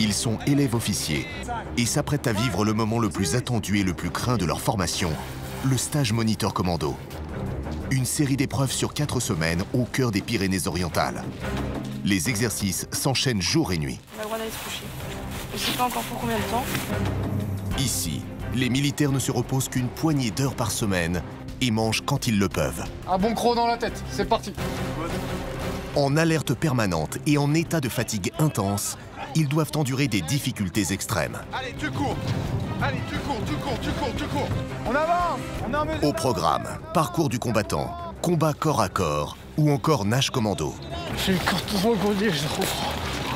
Ils sont élèves officiers et s'apprêtent à vivre le moment le plus attendu et le plus craint de leur formation, le stage moniteur commando. Une série d'épreuves sur 4 semaines au cœur des Pyrénées-Orientales. Les exercices s'enchaînent jour et nuit. On a le droit d'aller se coucher. Je sais pas encore pour combien de temps. Ici, les militaires ne se reposent qu'une poignée d'heures par semaine et mangent quand ils le peuvent. Un bon croc dans la tête, c'est parti. En alerte permanente et en état de fatigue intense, ils doivent endurer des difficultés extrêmes. Allez, tu cours. Allez, tu cours. On avance, on est en mesure. Au programme, parcours du combattant, combat corps à corps ou encore nage commando. J'ai le corps trop grondé, j'ai trop froid.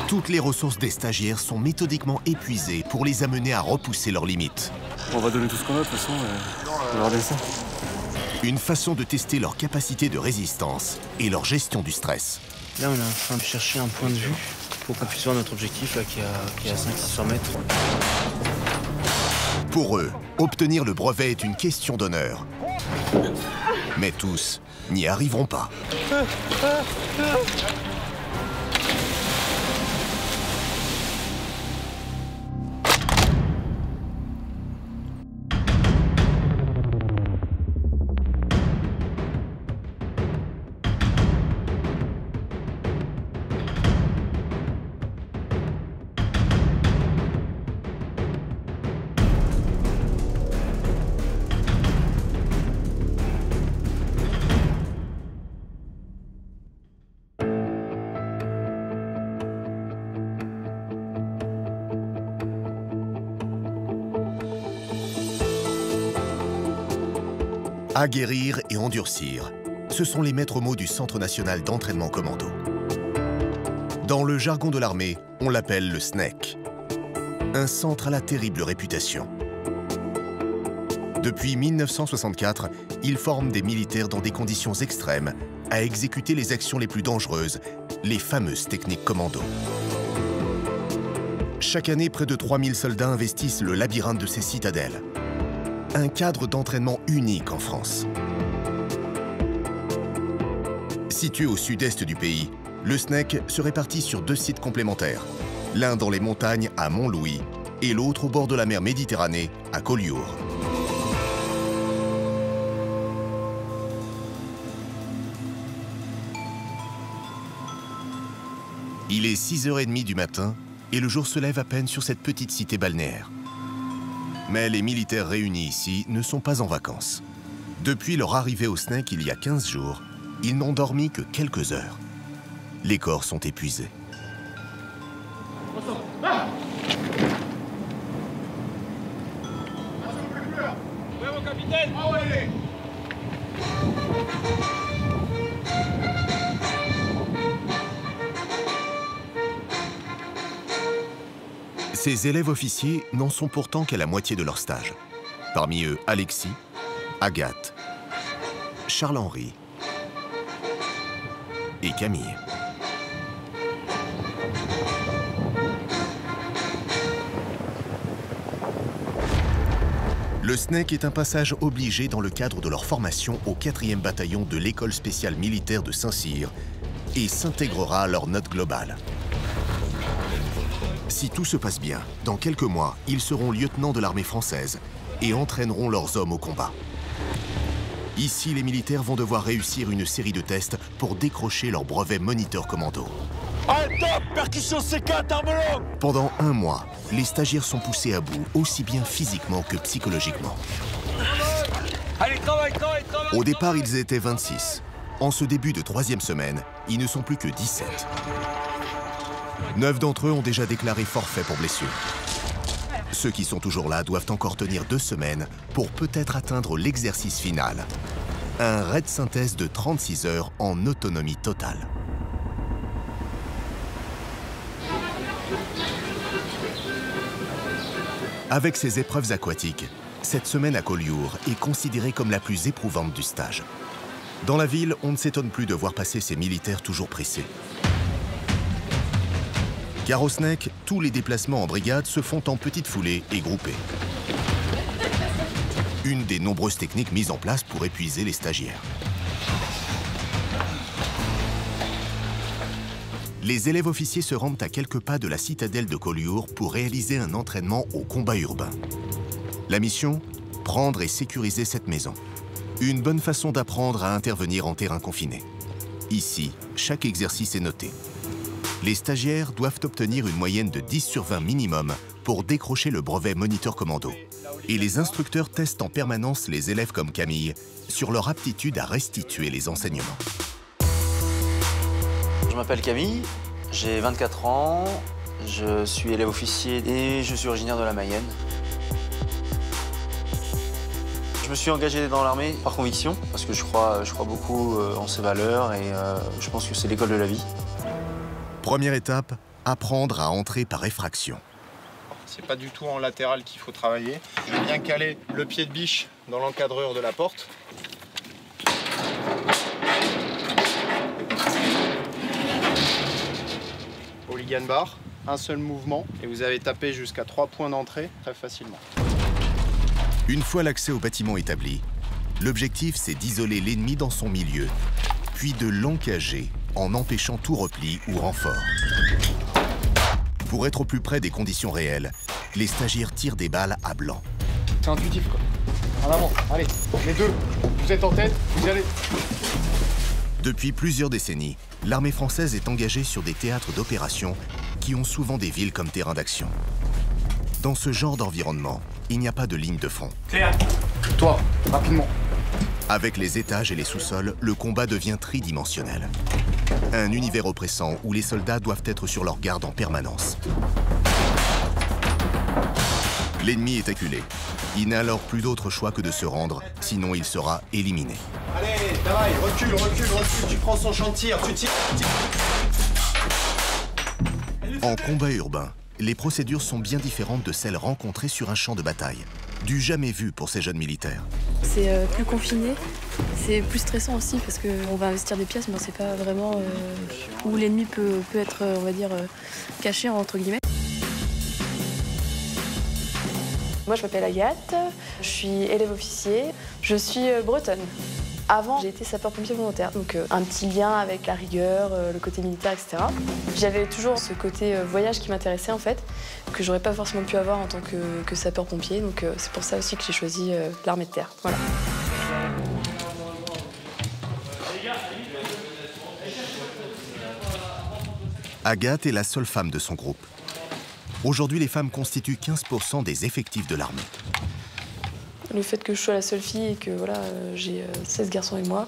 Toutes les ressources des stagiaires sont méthodiquement épuisées pour les amener à repousser leurs limites. On va donner tout ce qu'on a de toute façon, on va redescendre. Une façon de tester leur capacité de résistance et leur gestion du stress. Là, on est en train de chercher un point de vue pour qu'on puisse voir notre objectif là, qui est à 500-600 mètres. Pour eux, obtenir le brevet est une question d'honneur. Mais tous n'y arriveront pas. Aguerrir et endurcir, ce sont les maîtres mots du Centre national d'entraînement commando. Dans le jargon de l'armée, on l'appelle le SNEC, un centre à la terrible réputation. Depuis 1964, il forme des militaires dans des conditions extrêmes à exécuter les actions les plus dangereuses, les fameuses techniques commando. Chaque année, près de 3000 soldats investissent le labyrinthe de ces citadelles. Un cadre d'entraînement unique en France. Situé au sud-est du pays, le SNEC se répartit sur 2 sites complémentaires, l'un dans les montagnes à Montlouis et l'autre au bord de la mer Méditerranée à Collioure. Il est 6h30 du matin et le jour se lève à peine sur cette petite cité balnéaire. Mais les militaires réunis ici ne sont pas en vacances. Depuis leur arrivée au SNEC il y a 15 jours, ils n'ont dormi que quelques heures. Les corps sont épuisés. Ces élèves officiers n'en sont pourtant qu'à la moitié de leur stage. Parmi eux, Alexis, Agathe, Charles-Henri et Camille. Le SNEC est un passage obligé dans le cadre de leur formation au 4e bataillon de l'École spéciale militaire de Saint-Cyr et s'intégrera à leur note globale. Si tout se passe bien, dans quelques mois, ils seront lieutenants de l'armée française et entraîneront leurs hommes au combat. Ici, les militaires vont devoir réussir une série de tests pour décrocher leur brevet moniteur commando. Allez, top, percussion C4, arme longue. Pendant 1 mois, les stagiaires sont poussés à bout, aussi bien physiquement que psychologiquement. Allez, travaille. Au départ, ils étaient 26. En ce début de 3e semaine, ils ne sont plus que 17. 9 d'entre eux ont déjà déclaré forfait pour blessure. Ceux qui sont toujours là doivent encore tenir 2 semaines pour peut-être atteindre l'exercice final. Un raid synthèse de 36 heures en autonomie totale. Avec ces épreuves aquatiques, cette semaine à Collioure est considérée comme la plus éprouvante du stage. Dans la ville, on ne s'étonne plus de voir passer ces militaires toujours pressés. Car au SNEC, tous les déplacements en brigade se font en petites foulées et groupées. Une des nombreuses techniques mises en place pour épuiser les stagiaires. Les élèves officiers se rendent à quelques pas de la citadelle de Collioure pour réaliser un entraînement au combat urbain. La mission ? Prendre et sécuriser cette maison. Une bonne façon d'apprendre à intervenir en terrain confiné. Ici, chaque exercice est noté. Les stagiaires doivent obtenir une moyenne de 10 sur 20 minimum pour décrocher le brevet moniteur commando. Et les instructeurs testent en permanence les élèves comme Camille sur leur aptitude à restituer les enseignements. Je m'appelle Camille, j'ai 24 ans, je suis élève officier et je suis originaire de la Mayenne. Je me suis engagé dans l'armée par conviction, parce que je crois beaucoup en ses valeurs et je pense que c'est l'école de la vie. Première étape, apprendre à entrer par effraction. C'est pas du tout en latéral qu'il faut travailler. Je vais bien caler le pied de biche dans l'encadreur de la porte. Hooligan bar, un seul mouvement et vous avez tapé jusqu'à 3 points d'entrée très facilement. Une fois l'accès au bâtiment établi, l'objectif c'est d'isoler l'ennemi dans son milieu, puis de l'encager en empêchant tout repli ou renfort. Pour être au plus près des conditions réelles, les stagiaires tirent des balles à blanc. C'est intuitif, quoi. En avant, allez, les deux. Vous êtes en tête, vous y allez. Depuis plusieurs décennies, l'armée française est engagée sur des théâtres d'opérations qui ont souvent des villes comme terrain d'action. Dans ce genre d'environnement, il n'y a pas de ligne de front. Claire. Toi, rapidement. Avec les étages et les sous-sols, le combat devient tridimensionnel. Un univers oppressant où les soldats doivent être sur leur garde en permanence. L'ennemi est acculé. Il n'a alors plus d'autre choix que de se rendre, sinon il sera éliminé. Allez, travail, recule, tu prends son champ de tir, tu tires. En combat urbain, les procédures sont bien différentes de celles rencontrées sur un champ de bataille. Du jamais vu pour ces jeunes militaires. C'est plus confiné, c'est plus stressant aussi parce qu'on va investir des pièces, mais on ne sait pas vraiment où l'ennemi peut être, on va dire, caché, entre guillemets. Moi, je m'appelle Agathe, je suis élève officier, je suis bretonne. Avant, j'ai été sapeur-pompier volontaire, donc un petit lien avec la rigueur, le côté militaire, etc. J'avais toujours ce côté voyage qui m'intéressait en fait, que j'aurais pas forcément pu avoir en tant que sapeur-pompier, donc c'est pour ça aussi que j'ai choisi l'armée de terre. Voilà. Agathe est la seule femme de son groupe. Aujourd'hui, les femmes constituent 15% des effectifs de l'armée. Le fait que je sois la seule fille et que voilà, j'ai 16 garçons avec moi,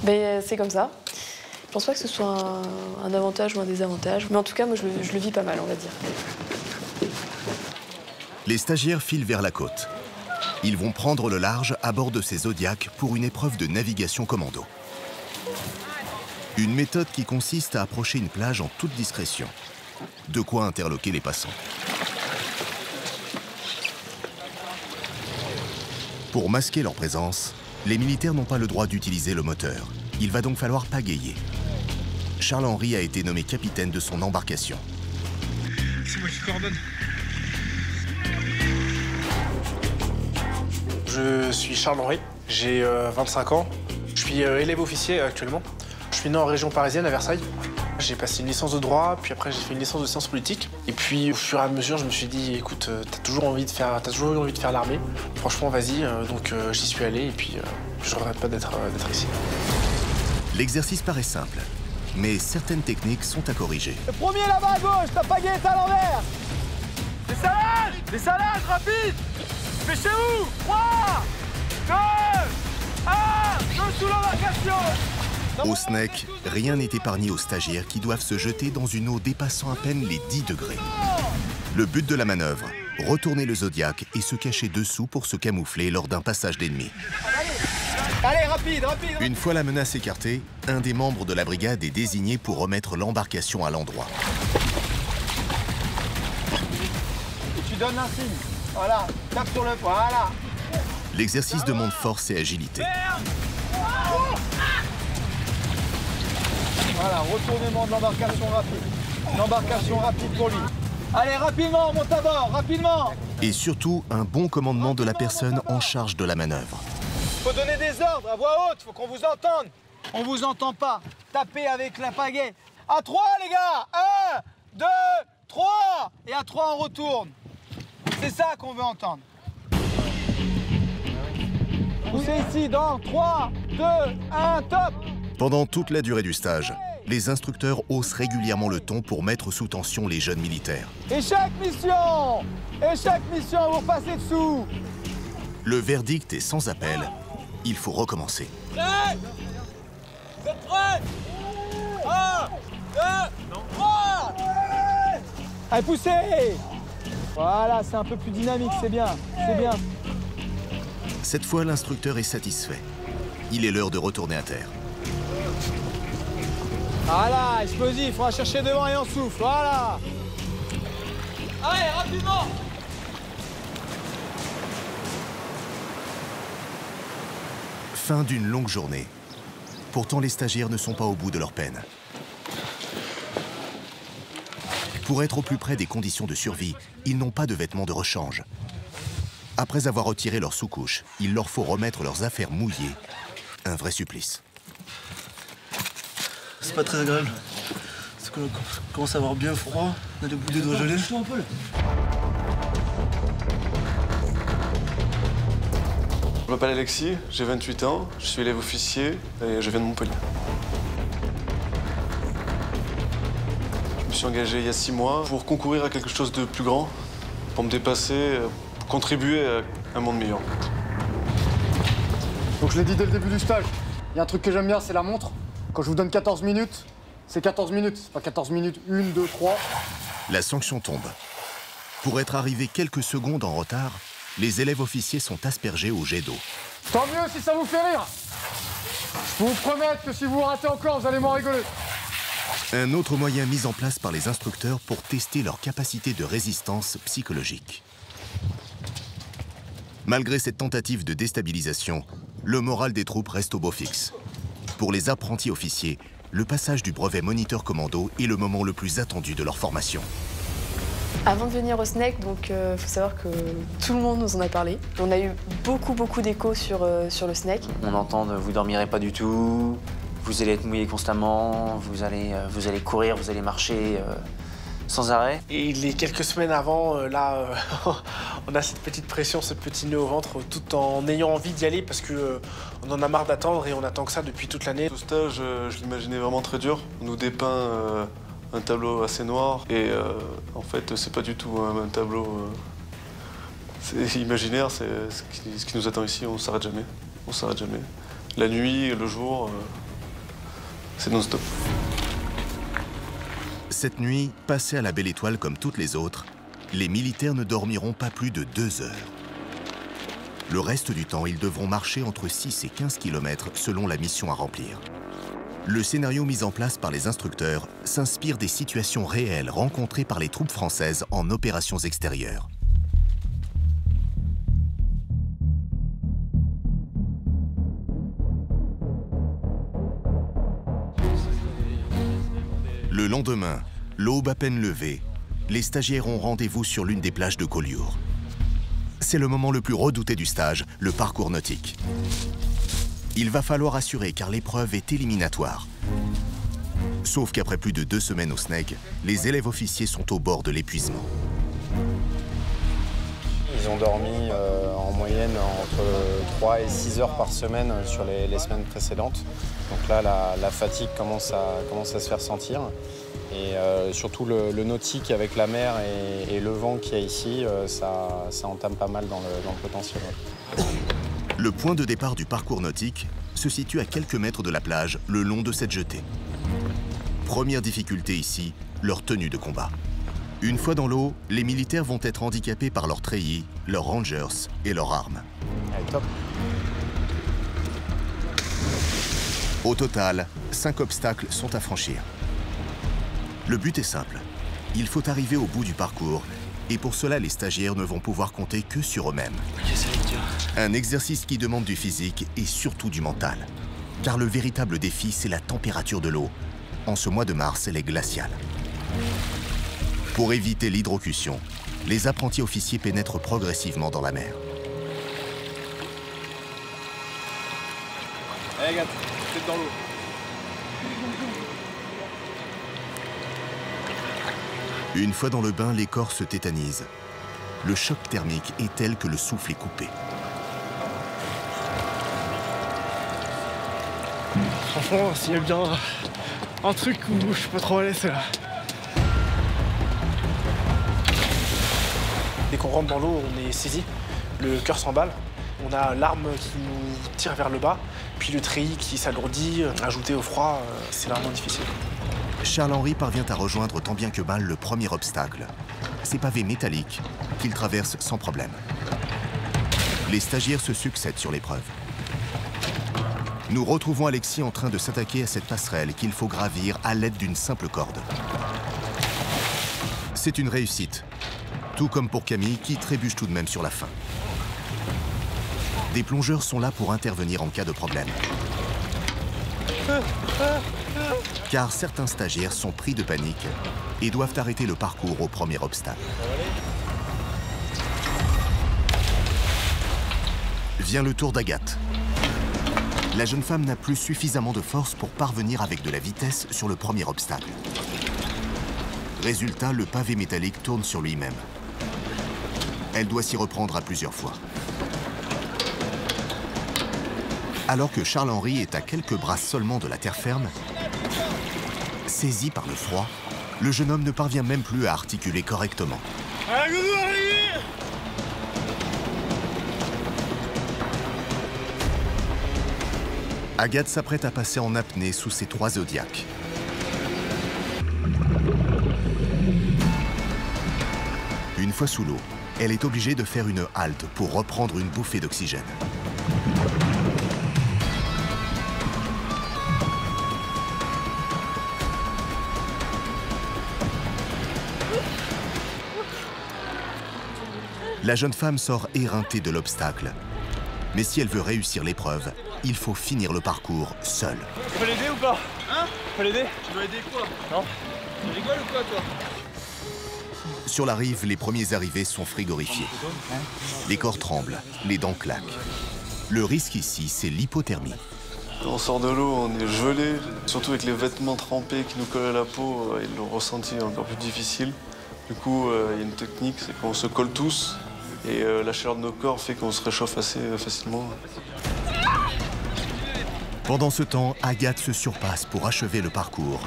ben, c'est comme ça. Je pense pas que ce soit un avantage ou un désavantage, mais en tout cas, moi, je le vis pas mal, on va dire. Les stagiaires filent vers la côte. Ils vont prendre le large à bord de ces Zodiacs pour une épreuve de navigation commando. Une méthode qui consiste à approcher une plage en toute discrétion. De quoi interloquer les passants. Pour masquer leur présence, les militaires n'ont pas le droit d'utiliser le moteur. Il va donc falloir pagayer. Charles-Henri a été nommé capitaine de son embarcation. C'est moi qui coordonne. Je suis Charles-Henri, j'ai 25 ans. Je suis élève officier actuellement. Je suis né en région parisienne à Versailles. J'ai passé une licence de droit, puis après j'ai fait une licence de sciences politiques. Et puis au fur et à mesure, je me suis dit, écoute, t'as toujours eu envie de faire l'armée. Franchement, vas-y. Donc j'y suis allé et puis je regrette pas d'être ici. L'exercice paraît simple, mais certaines techniques sont à corriger. Le premier là-bas à gauche, ta pagaie est à l'envers. Des salades, rapide. Dépêchez-vous. 3, 2, 1, je sous l'embarcation. Au SNEC, rien n'est épargné aux stagiaires qui doivent se jeter dans une eau dépassant à peine les 10 degrés. Le but de la manœuvre, retourner le Zodiac et se cacher dessous pour se camoufler lors d'un passage d'ennemi. Allez, rapide. Une fois la menace écartée, un des membres de la brigade est désigné pour remettre l'embarcation à l'endroit. Et tu donnes un signe. Voilà, tape sur le... Voilà. L'exercice demande force et agilité. Voilà, retournement de l'embarcation rapide. L'embarcation rapide pour lui. Allez, rapidement, monte à bord, rapidement. Et surtout, un bon commandement de la personne en charge de la manœuvre. Faut donner des ordres à voix haute, faut qu'on vous entende. On vous entend pas. Tapez avec la pagaie. À 3, les gars. 1, 2, 3. Et à 3, on retourne. C'est ça qu'on veut entendre. Poussez ici dans 3, 2, 1, top. Pendant toute la durée du stage, les instructeurs haussent régulièrement le ton pour mettre sous tension les jeunes militaires. Et chaque mission, vous repassez dessous. Le verdict est sans appel, il faut recommencer. Prêt? Vous êtes prêts? 1, 2, 3. Allez, poussez. Voilà, c'est un peu plus dynamique, c'est bien, c'est bien. Cette fois, l'instructeur est satisfait. Il est l'heure de retourner à terre. Voilà, explosif, on va chercher devant et on souffle, voilà. Allez, rapidement. Fin d'une longue journée. Pourtant, les stagiaires ne sont pas au bout de leur peine. Pour être au plus près des conditions de survie, ils n'ont pas de vêtements de rechange. Après avoir retiré leur sous-couche, il leur faut remettre leurs affaires mouillées. Un vrai supplice. C'est pas très agréable. Parce qu'on commence à avoir bien froid, on a des bouts des doigts gelés. Je m'appelle Alexis, j'ai 28 ans, je suis élève officier et je viens de Montpellier. Je me suis engagé il y a 6 mois pour concourir à quelque chose de plus grand, pour me dépasser, pour contribuer à un monde meilleur. Donc je l'ai dit dès le début du stage, il y a un truc que j'aime bien, c'est la montre. Quand je vous donne 14 minutes, c'est 14 minutes, c'est pas 14 minutes, 1, 2, 3. La sanction tombe. Pour être arrivé quelques secondes en retard, les élèves officiers sont aspergés au jet d'eau. Tant mieux si ça vous fait rire. Je vous promets que si vous ratez encore, vous allez m'en rigoler. Un autre moyen mis en place par les instructeurs pour tester leur capacité de résistance psychologique. Malgré cette tentative de déstabilisation, le moral des troupes reste au beau fixe. Pour les apprentis officiers, le passage du brevet moniteur commando est le moment le plus attendu de leur formation. Avant de venir au SNEC, donc faut savoir que tout le monde nous en a parlé. On a eu beaucoup d'échos sur le SNEC. On entend vous dormirez pas du tout, vous allez être mouillé constamment, vous allez courir, vous allez marcher sans arrêt. Et les quelques semaines avant, on a cette petite pression, ce petit nœud au ventre, tout en ayant envie d'y aller parce qu'on en a marre d'attendre et on attend que ça depuis toute l'année. Ce stage, je l'imaginais vraiment très dur. On nous dépeint un tableau assez noir et en fait, c'est pas du tout un tableau imaginaire, c'est ce qui nous attend ici, on s'arrête jamais. On s'arrête jamais. La nuit, le jour, c'est non-stop. Cette nuit, passée à la belle étoile comme toutes les autres, les militaires ne dormiront pas plus de 2 heures. Le reste du temps, ils devront marcher entre 6 et 15 km selon la mission à remplir. Le scénario mis en place par les instructeurs s'inspire des situations réelles rencontrées par les troupes françaises en opérations extérieures. Le lendemain, l'aube à peine levée, les stagiaires ont rendez-vous sur l'une des plages de Collioure. C'est le moment le plus redouté du stage, le parcours nautique. Il va falloir assurer car l'épreuve est éliminatoire. Sauf qu'après plus de 2 semaines au SNEC, les élèves officiers sont au bord de l'épuisement. Ils ont dormi en moyenne entre 3 et 6 heures par semaine sur les semaines précédentes. Donc là, la fatigue commence à se faire sentir. Et surtout le nautique avec la mer et le vent qu'il y a ici, ça entame pas mal dans le potentiel. Le point de départ du parcours nautique se situe à quelques mètres de la plage, le long de cette jetée. Première difficulté ici, leur tenue de combat. Une fois dans l'eau, les militaires vont être handicapés par leurs treillis, leurs rangers et leurs armes. Allez, top. Au total, 5 obstacles sont à franchir. Le but est simple. Il faut arriver au bout du parcours et pour cela, les stagiaires ne vont pouvoir compter que sur eux-mêmes. Un exercice qui demande du physique et surtout du mental. Car le véritable défi, c'est la température de l'eau. En ce mois de mars, elle est glaciale. Pour éviter l'hydrocution, les apprentis officiers pénètrent progressivement dans la mer. Allez, gars, tête dans l'eau. Une fois dans le bain, les corps se tétanisent. Le choc thermique est tel que le souffle est coupé. Franchement, s'il y a bien un truc où je suis pas trop à l'aise, c'est là. Dès qu'on rentre dans l'eau, on est saisi, le cœur s'emballe. On a l'arme qui nous tire vers le bas, puis le treillis qui s'alourdit. Ajouté au froid, c'est vraiment difficile. Charles-Henri parvient à rejoindre tant bien que mal le premier obstacle, ces pavés métalliques qu'il traverse sans problème. Les stagiaires se succèdent sur l'épreuve. Nous retrouvons Alexis en train de s'attaquer à cette passerelle qu'il faut gravir à l'aide d'une simple corde. C'est une réussite, tout comme pour Camille qui trébuche tout de même sur la fin. Des plongeurs sont là pour intervenir en cas de problème. Car certains stagiaires sont pris de panique et doivent arrêter le parcours au premier obstacle. Vient le tour d'Agathe. La jeune femme n'a plus suffisamment de force pour parvenir avec de la vitesse sur le premier obstacle. Résultat, le pavé métallique tourne sur lui-même. Elle doit s'y reprendre à plusieurs fois. Alors que Charles-Henri est à quelques brasses seulement de la terre ferme, saisi par le froid, le jeune homme ne parvient même plus à articuler correctement. Agathe s'apprête à passer en apnée sous ses 3 zodiacs. Une fois sous l'eau, elle est obligée de faire une halte pour reprendre une bouffée d'oxygène. La jeune femme sort éreintée de l'obstacle. Mais si elle veut réussir l'épreuve, il faut finir le parcours seule. Tu peux l'aider ou pas? Hein? Tu peux l'aider? Tu dois aider quoi? Non. Tu rigoles ou quoi, toi? Sur la rive, les premiers arrivés sont frigorifiés. Les corps tremblent, les dents claquent. Le risque ici, c'est l'hypothermie. On sort de l'eau, on est gelé, surtout avec les vêtements trempés qui nous collent à la peau, ils l'ont ressenti encore plus difficile. Du coup, il y a une technique, c'est qu'on se colle tous et la chaleur de nos corps fait qu'on se réchauffe assez facilement. Pendant ce temps, Agathe se surpasse pour achever le parcours.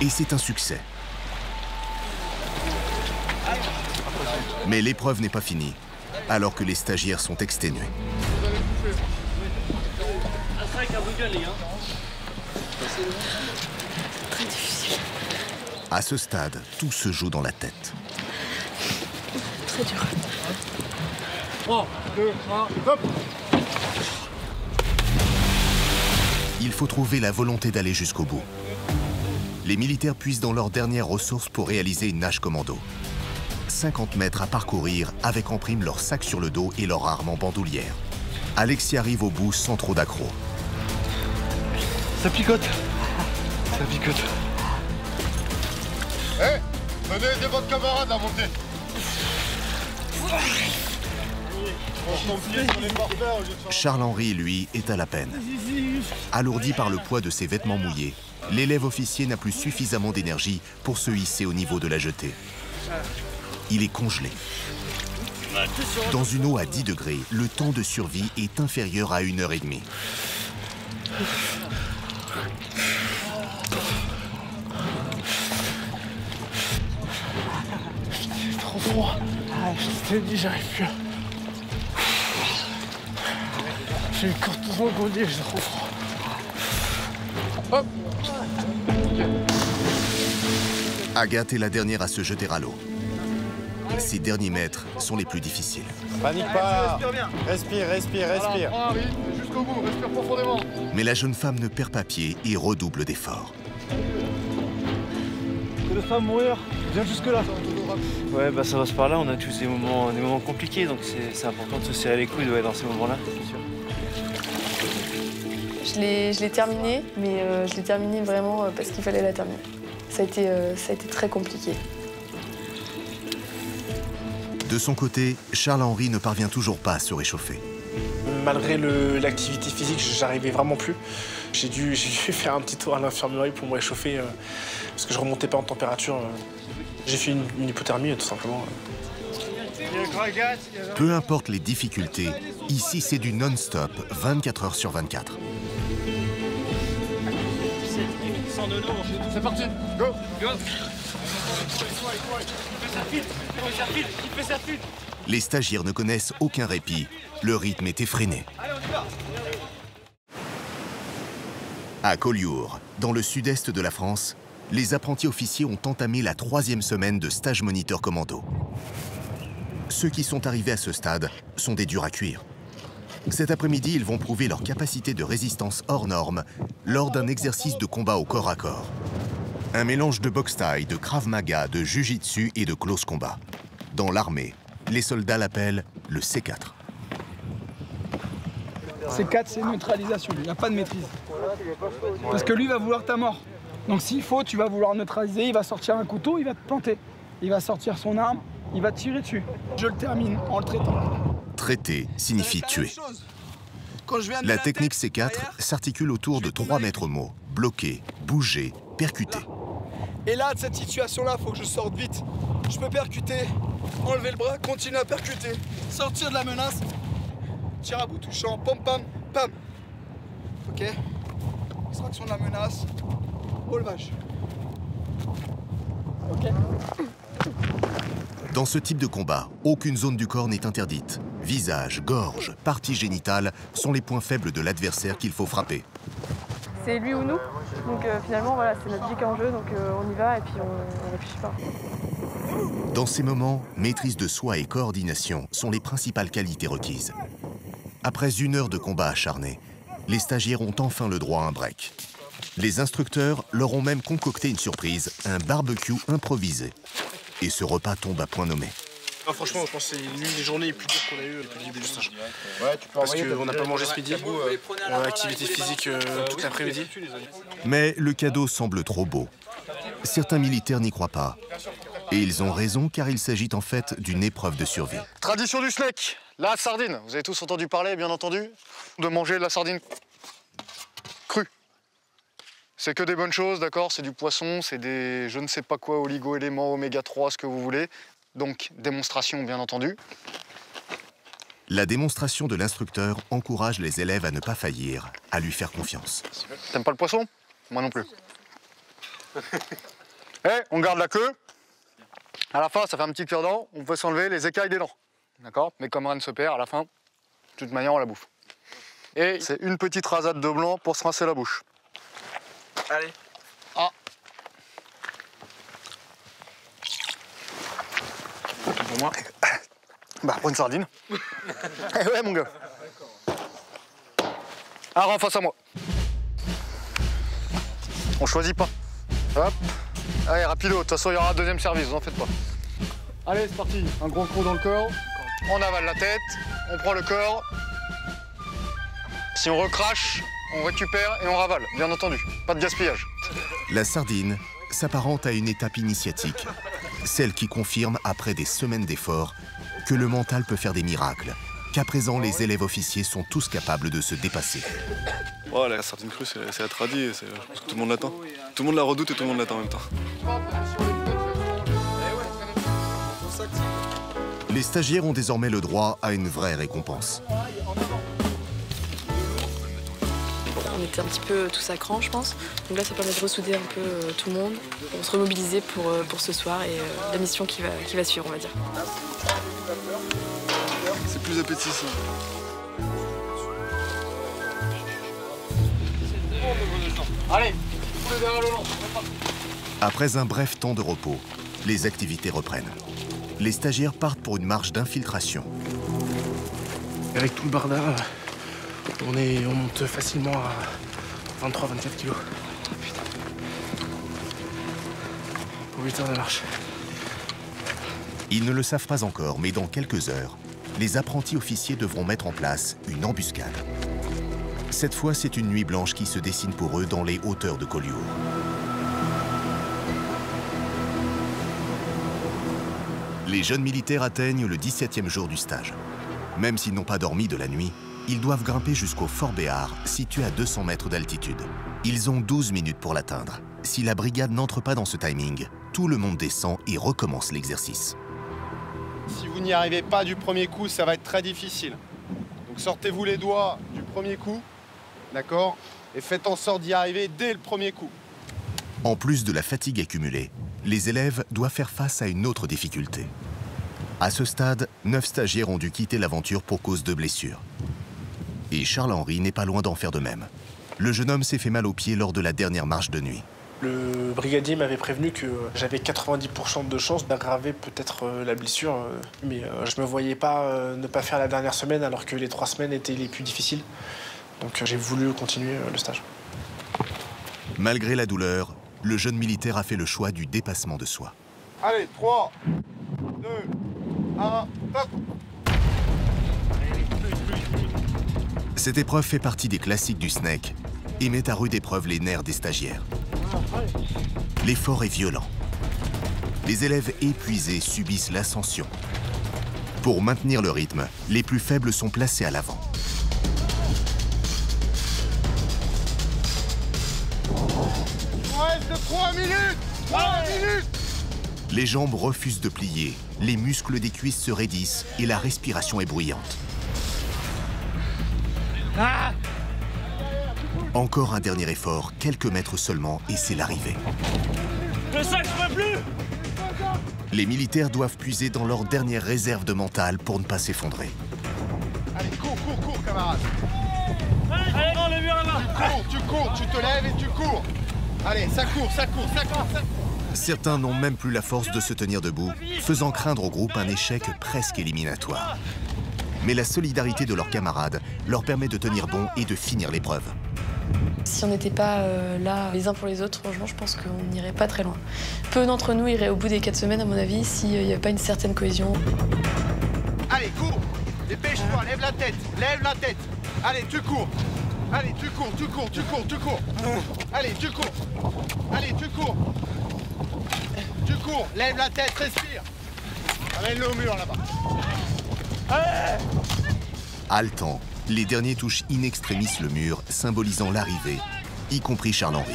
Et c'est un succès. Mais l'épreuve n'est pas finie, alors que les stagiaires sont exténués. Très difficile. À ce stade, tout se joue dans la tête. Très dur. 3, 2, 1, hop! Il faut trouver la volonté d'aller jusqu'au bout. Les militaires puisent dans leurs dernières ressources pour réaliser une nage commando. 50 mètres à parcourir avec en prime leur sac sur le dos et leur arme en bandoulière. Alexis arrive au bout sans trop d'accroc. Ça picote. Ça picote. Hé, venez aider votre camarade à monter. Charles-Henri, lui, est à la peine. Alourdi par le poids de ses vêtements mouillés, l'élève officier n'a plus suffisamment d'énergie pour se hisser au niveau de la jetée. Il est congelé. Dans une eau à 10 degrés, le temps de survie est inférieur à 1h30. C'est trop froid. Je t'ai dit, j'arrive plus. J'ai eu le corps tout engourdi, j'ai trop froid. Hop! Agathe est la dernière à se jeter à l'eau. Ces derniers mètres sont les plus difficiles. Panique pas. Respire, respire, respire. Jusqu'au bout, respire profondément. Mais la jeune femme ne perd pas pied et redouble d'efforts. Que de femmes mourir, viens jusque là. Ouais, bah ça va se par là, on a tous des moments compliqués, donc c'est important de se serrer les coudes dans ces moments-là, c'est sûr. Je l'ai terminée, mais je l'ai terminée vraiment parce qu'il fallait la terminer. Ça a été très compliqué. De son côté, Charles-Henri ne parvient toujours pas à se réchauffer. Malgré l'activité physique, j'arrivais vraiment plus. J'ai dû faire un petit tour à l'infirmerie pour me réchauffer parce que je remontais pas en température. J'ai fait une hypothermie tout simplement. Peu importe les difficultés, ici c'est du non-stop, 24 heures sur 24. C'est parti, go! Les stagiaires ne connaissent aucun répit. Le rythme est effréné. À Collioure, dans le sud-est de la France, les apprentis officiers ont entamé la 3e semaine de stage moniteur commando. Ceux qui sont arrivés à ce stade sont des durs à cuire. Cet après-midi, ils vont prouver leur capacité de résistance hors norme lors d'un exercice de combat au corps à corps. Un mélange de boxe thaï, de krav maga, de jujitsu et de close combat. Dans l'armée, les soldats l'appellent le C4. C4, c'est neutralisation, il n'y a pas de maîtrise. Parce que lui va vouloir ta mort. Donc s'il faut, tu vas vouloir neutraliser, il va sortir un couteau, il va te planter. Il va sortir son arme, il va te tirer dessus. Je le termine en le traitant. Traiter signifie tuer. La technique C4 s'articule autour de 3 maîtres mots. Bloquer, bouger, percuter. Et là, de cette situation-là, il faut que je sorte vite. Je peux percuter, enlever le bras, continuer à percuter, sortir de la menace, tir à bout touchant, pam pam, pam. Ok. Extraction de la menace, relevage. Ok. Dans ce type de combat, aucune zone du corps n'est interdite. Visage, gorge, partie génitale sont les points faibles de l'adversaire qu'il faut frapper. C'est lui ou nous. Donc finalement, voilà, c'est notre vie qui est en jeu, donc on y va et puis on réfléchit pas. Dans ces moments, maîtrise de soi et coordination sont les principales qualités requises. Après 1 heure de combat acharné, les stagiaires ont enfin le droit à un break. Les instructeurs leur ont même concocté une surprise, un barbecue improvisé. Et ce repas tombe à point nommé. Ah, franchement, je pense que c'est l'une des journées les plus dures qu'on a eues depuis le début du stage. Ouais, parce qu'on n'a pas mangé ce midi, on a activité physique toute l'après-midi. Mais le cadeau semble trop beau. Certains militaires n'y croient pas. Et ils ont raison car il s'agit en fait d'une épreuve de survie. Tradition du SNEC, la sardine. Vous avez tous entendu parler, bien entendu, de manger de la sardine crue. C'est que des bonnes choses, d'accord? C'est du poisson, c'est des je ne sais pas quoi, oligo-éléments, oméga 3, ce que vous voulez. Donc, démonstration, bien entendu. La démonstration de l'instructeur encourage les élèves à ne pas faillir, à lui faire confiance. T'aimes pas le poisson? Moi non plus. On garde la queue. À la fin, ça fait un petit cure-dent. On peut s'enlever les écailles des dents. D'accord? Mais comme rien ne se perd, à la fin, de toute manière, on la bouffe. Et c'est une petite rasade de blanc pour se rincer la bouche. Allez. Ah. Pour moi. Bah, prends une sardine. Eh ouais, mon gars. Un rang face à moi. On choisit pas. Hop. Allez, rapido. De toute façon, il y aura un deuxième service, vous en faites pas. Allez, c'est parti. Un gros croc dans le corps. On avale la tête. On prend le corps. Si on recrache, on récupère et on ravale, bien entendu. Pas de gaspillage. La sardine s'apparente à une étape initiatique. Celle qui confirme, après des semaines d'efforts, que le mental peut faire des miracles, qu'à présent les élèves officiers sont tous capables de se dépasser. Oh, la sardine crue, c'est la tradie, je pense que tout le monde l'attend. Tout le monde la redoute et tout le monde l'attend en même temps. Les stagiaires ont désormais le droit à une vraie récompense. On était un petit peu tous à cran, je pense. Donc là, ça permet de ressouder un peu tout le monde, pour se remobiliser pour ce soir et la mission qui va suivre, on va dire. C'est plus appétissant. Allez, Après un bref temps de repos, les activités reprennent. Les stagiaires partent pour une marche d'infiltration. Avec tout le barda, on monte facilement à 23-24 kilos. Pour 8 heures de marche. Ils ne le savent pas encore, mais dans quelques heures, les apprentis officiers devront mettre en place une embuscade. Cette fois, c'est une nuit blanche qui se dessine pour eux dans les hauteurs de Collioure. Les jeunes militaires atteignent le 17e jour du stage. Même s'ils n'ont pas dormi de la nuit, ils doivent grimper jusqu'au Fort Béar, situé à 200 mètres d'altitude. Ils ont 12 minutes pour l'atteindre. Si la brigade n'entre pas dans ce timing, tout le monde descend et recommence l'exercice. Si vous n'y arrivez pas du premier coup, ça va être très difficile. Donc sortez-vous les doigts du premier coup, d'accord? Et faites en sorte d'y arriver dès le premier coup. En plus de la fatigue accumulée, les élèves doivent faire face à une autre difficulté. À ce stade, 9 stagiaires ont dû quitter l'aventure pour cause de blessures. Et Charles-Henri n'est pas loin d'en faire de même. Le jeune homme s'est fait mal aux pieds lors de la dernière marche de nuit. Le brigadier m'avait prévenu que j'avais 90% de chances d'aggraver peut-être la blessure, mais je me voyais pas ne pas faire la dernière semaine alors que les 3 semaines étaient les plus difficiles. Donc j'ai voulu continuer le stage. Malgré la douleur, le jeune militaire a fait le choix du dépassement de soi. Allez, 3, 2, 1, top! Cette épreuve fait partie des classiques du SNEC et met à rude épreuve les nerfs des stagiaires. L'effort est violent. Les élèves épuisés subissent l'ascension. Pour maintenir le rythme, les plus faibles sont placés à l'avant. Il reste de 3 minutes! 3 minutes! Les jambes refusent de plier, les muscles des cuisses se raidissent et la respiration est bruyante. Encore un dernier effort, quelques mètres seulement, et c'est l'arrivée. Le sac, je peux plus! Les militaires doivent puiser dans leur dernière réserve de mental pour ne pas s'effondrer. Allez, cours, camarade! Allez, prends le mur à main! Tu cours, tu te lèves et tu cours! Allez, ça court! Certains n'ont même plus la force de se tenir debout, faisant craindre au groupe un échec presque éliminatoire. Mais la solidarité de leurs camarades leur permet de tenir bon et de finir l'épreuve. Si on n'était pas là les uns pour les autres, franchement, je pense qu'on n'irait pas très loin. Peu d'entre nous iraient au bout des 4 semaines, à mon avis, s'il n'y avait pas une certaine cohésion. Allez, cours! Dépêche-toi, lève la tête! Allez, tu cours! Allez, tu cours! Allez, tu cours! Tu cours! Lève la tête, respire! Amène-le au mur, là-bas! Haletant, les derniers touchent in extremis le mur, symbolisant l'arrivée, y compris Charles-Henri.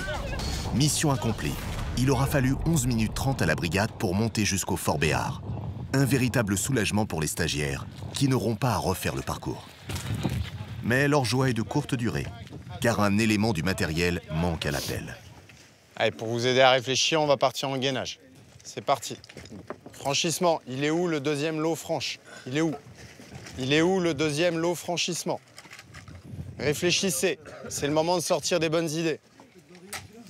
Mission accomplie. Il aura fallu 11 minutes 30 à la brigade pour monter jusqu'au Fort Béar. Un véritable soulagement pour les stagiaires, qui n'auront pas à refaire le parcours. Mais leur joie est de courte durée, car un élément du matériel manque à l'appel. Allez, pour vous aider à réfléchir, on va partir en gainage. C'est parti. Franchissement, il est où le deuxième lot franche? Il est où? Il est où le deuxième lot franchissement? Réfléchissez, c'est le moment de sortir des bonnes idées.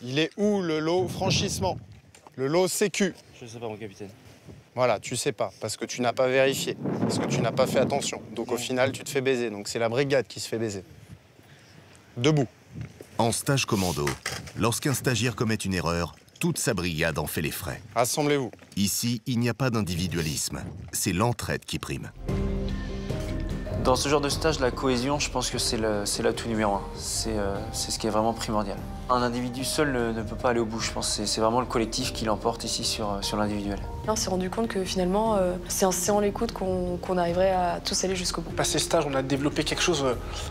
Il est où le lot franchissement? Le lot sécu? Je sais pas, mon capitaine. Voilà, tu sais pas, parce que tu n'as pas vérifié, parce que tu n'as pas fait attention. Donc au final, tu te fais baiser. Donc c'est la brigade qui se fait baiser. Debout. En stage commando, lorsqu'un stagiaire commet une erreur, toute sa brigade en fait les frais. Rassemblez-vous. Ici, il n'y a pas d'individualisme. C'est l'entraide qui prime. Dans ce genre de stage, la cohésion, je pense que c'est l'atout numéro 1. C'est ce qui est vraiment primordial. Un individu seul ne peut pas aller au bout. Je pense que c'est vraiment le collectif qui l'emporte ici sur l'individuel. On s'est rendu compte que finalement, c'est en serrant les coudes qu'on arriverait à tous aller jusqu'au bout. Passé stage, on a développé quelque chose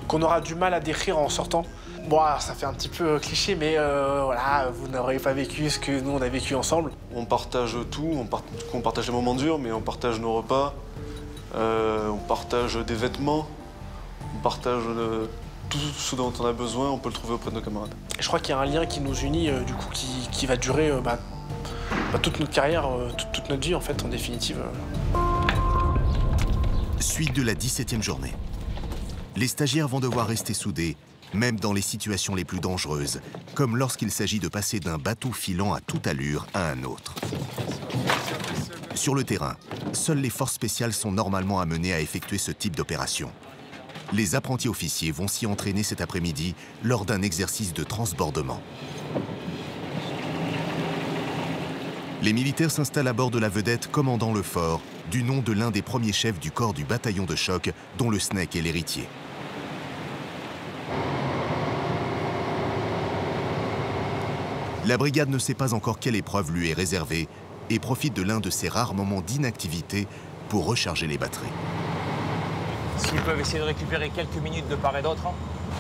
qu'on aura du mal à décrire en sortant. Bon, ça fait un petit peu cliché, mais voilà, vous n'aurez pas vécu ce que nous, on a vécu ensemble. On partage tout, on partage les moments durs, mais on partage nos repas, on partage des vêtements, on partage tout ce dont on a besoin, on peut le trouver auprès de nos camarades. Et je crois qu'il y a un lien qui nous unit, du coup, qui va durer toute notre carrière, toute notre vie, en fait, en définitive. Suite de la 17e journée. Les stagiaires vont devoir rester soudés, même dans les situations les plus dangereuses, comme lorsqu'il s'agit de passer d'un bateau filant à toute allure à un autre. Sur le terrain, seules les forces spéciales sont normalement amenées à effectuer ce type d'opération. Les apprentis officiers vont s'y entraîner cet après-midi lors d'un exercice de transbordement. Les militaires s'installent à bord de la vedette commandant le fort, du nom de l'un des premiers chefs du corps du bataillon de choc, dont le SNEC est l'héritier. La brigade ne sait pas encore quelle épreuve lui est réservée et profite de l'un de ces rares moments d'inactivité pour recharger les batteries. S'ils peuvent essayer de récupérer quelques minutes de part et d'autre,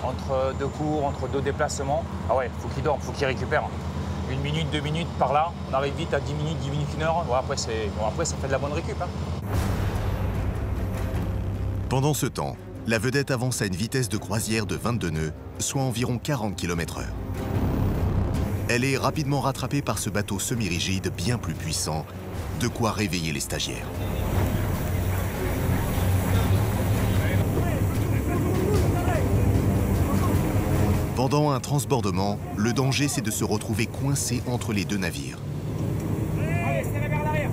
entre deux cours, entre deux déplacements, ah ouais, faut qu'ils dorment, faut qu'ils récupèrent. 1 minute, 2 minutes par là, on arrive vite à 10 minutes, 1 heure. Bon, après, ça fait de la bonne récup. Pendant ce temps, la vedette avance à une vitesse de croisière de 22 nœuds, soit environ 40 km/h. Elle est rapidement rattrapée par ce bateau semi-rigide bien plus puissant, de quoi réveiller les stagiaires. Pendant un transbordement, le danger c'est de se retrouver coincé entre les deux navires. Allez, serrez vers l'arrière.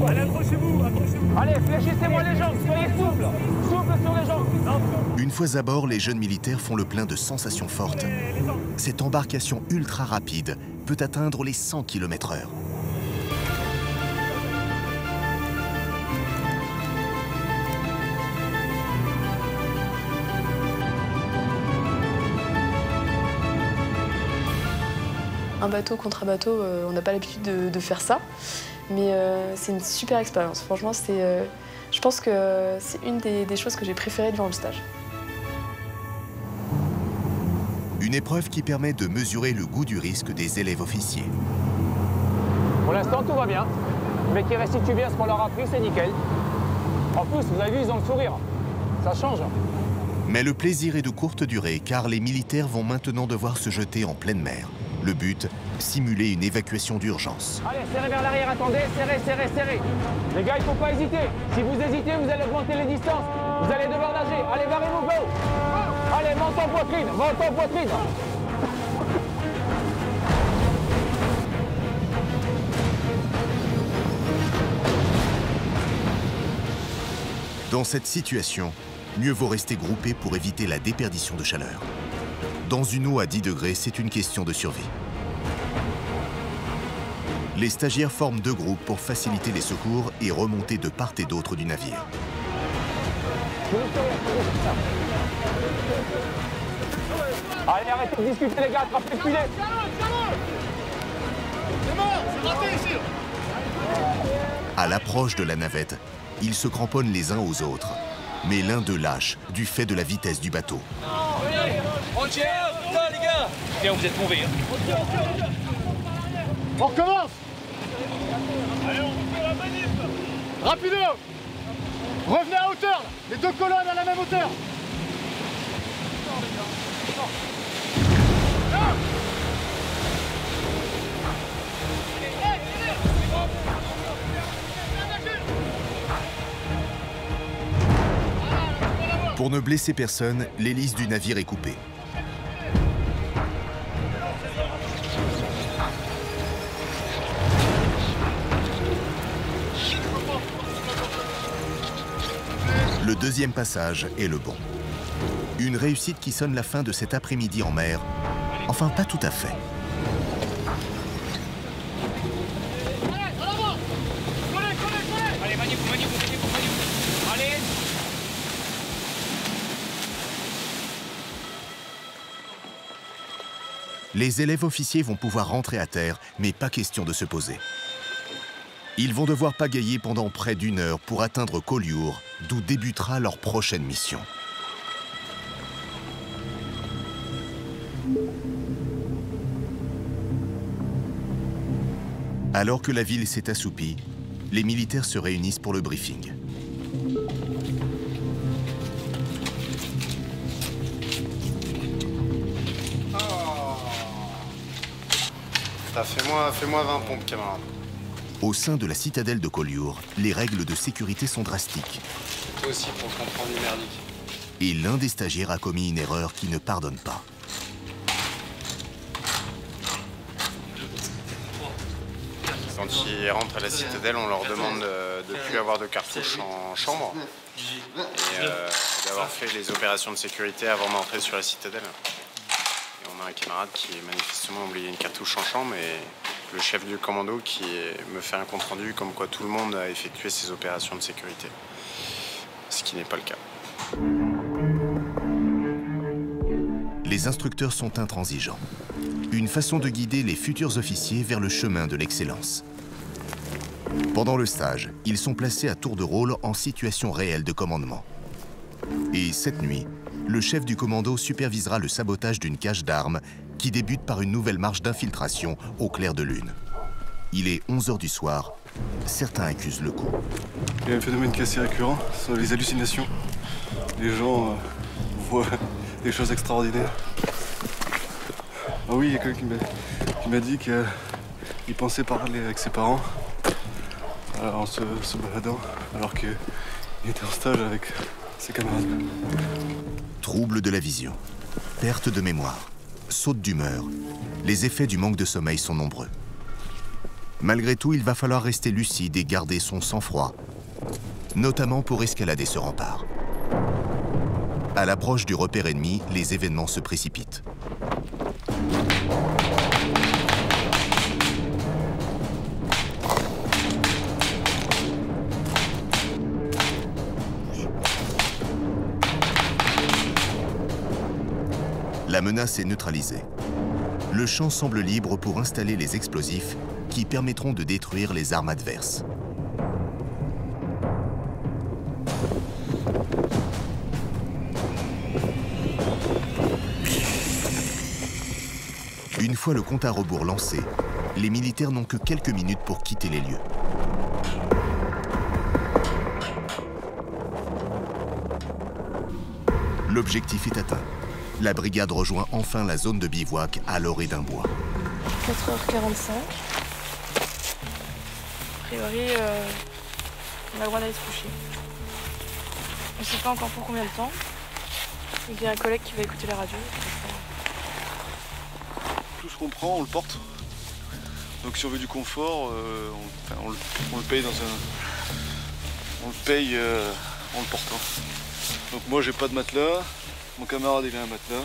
Allez, accrochez-vous, accrochez-vous. Allez, fléchissez-moi les jambes, soyez souples. Souple sur les jambes. Une fois à bord, les jeunes militaires font le plein de sensations fortes. Cette embarcation ultra rapide peut atteindre les 100 km/h. Un bateau contre un bateau, on n'a pas l'habitude de faire ça, mais c'est une super expérience. Franchement, je pense que c'est une des choses que j'ai préférées durant le stage. Une épreuve qui permet de mesurer le goût du risque des élèves officiers. Pour l'instant, tout va bien. Mais qui restituent bien ce qu'on leur a appris, c'est nickel. En plus, vous avez vu, ils ont le sourire. Ça change. Mais le plaisir est de courte durée, car les militaires vont maintenant devoir se jeter en pleine mer. Le but, simuler une évacuation d'urgence. Allez, serrez vers l'arrière, attendez, serrez, serrez, serrez. Les gars, il ne faut pas hésiter. Si vous hésitez, vous allez augmenter les distances. Vous allez devoir nager. Allez, barrez-vous, go. Allez, menton poitrine, menton poitrine. Dans cette situation, mieux vaut rester groupé pour éviter la déperdition de chaleur. Dans une eau à 10 degrés, c'est une question de survie. Les stagiaires forment 2 groupes pour faciliter les secours et remonter de part et d'autre du navire. Allez, arrêtez de discuter, les gars, attrapez le filet. C'est bon, c'est raté ici. À l'approche de la navette, ils se cramponnent les uns aux autres. Mais l'un d'eux lâche du fait de la vitesse du bateau. On tient, putain, les gars. Tiens, vous êtes mauvais. On recommence. Allez, on fait la manip. Rapido. Revenez à hauteur. Les 2 colonnes à la même hauteur. Pour ne blesser personne, l'hélice du navire est coupée. Le deuxième passage est le bon. Une réussite qui sonne la fin de cet après-midi en mer. Enfin, pas tout à fait. Allez, manip. Allez. Les élèves officiers vont pouvoir rentrer à terre, mais pas question de se poser. Ils vont devoir pagayer pendant près d'1 heure pour atteindre Collioure, d'où débutera leur prochaine mission. Alors que la ville s'est assoupie, les militaires se réunissent pour le briefing. Fais-moi 20 pompes, camarade. Au sein de la citadelle de Collioure, les règles de sécurité sont drastiques. Toi aussi pour comprendre du merdique. Et l'un des stagiaires a commis une erreur qui ne pardonne pas. Quand ils rentrent à la citadelle, on leur demande de ne plus avoir de cartouches en chambre et d'avoir fait les opérations de sécurité avant d'entrer sur la citadelle. Et on a un camarade qui manifestement a oublié une cartouche en chambre et le chef du commando qui me fait un compte-rendu comme quoi tout le monde a effectué ces opérations de sécurité. Ce qui n'est pas le cas. Les instructeurs sont intransigeants. Une façon de guider les futurs officiers vers le chemin de l'excellence. Pendant le stage, ils sont placés à tour de rôle en situation réelle de commandement. Et cette nuit, le chef du commando supervisera le sabotage d'une cache d'armes qui débute par une nouvelle marche d'infiltration au clair de lune. Il est 11 h du soir. Certains accusent le coup. Il y a un phénomène qui est assez récurrent, ce sont les hallucinations. Les gens voient des choses extraordinaires. Ah oui, il y a quelqu'un qui m'a dit qu'il pensait parler avec ses parents en se baladant, alors qu'il était en stage avec ses camarades. Troubles de la vision, perte de mémoire, saute d'humeur, les effets du manque de sommeil sont nombreux. Malgré tout, il va falloir rester lucide et garder son sang-froid, notamment pour escalader ce rempart. À l'approche du repère ennemi, les événements se précipitent. La menace est neutralisée. Le champ semble libre pour installer les explosifs qui permettront de détruire les armes adverses. Une fois le compte à rebours lancé, les militaires n'ont que quelques minutes pour quitter les lieux. L'objectif est atteint. La brigade rejoint enfin la zone de bivouac à l'orée d'un bois. 4h45. A priori, on a le droit d'aller se coucher. On ne sait pas encore pour combien de temps. Il y a un collègue qui va écouter la radio. Tout ce qu'on prend, on le porte. Donc si on veut du confort, on le paye dans un... On le paye en le portant. Donc moi j'ai pas de matelas. Mon camarade, il a un matelas.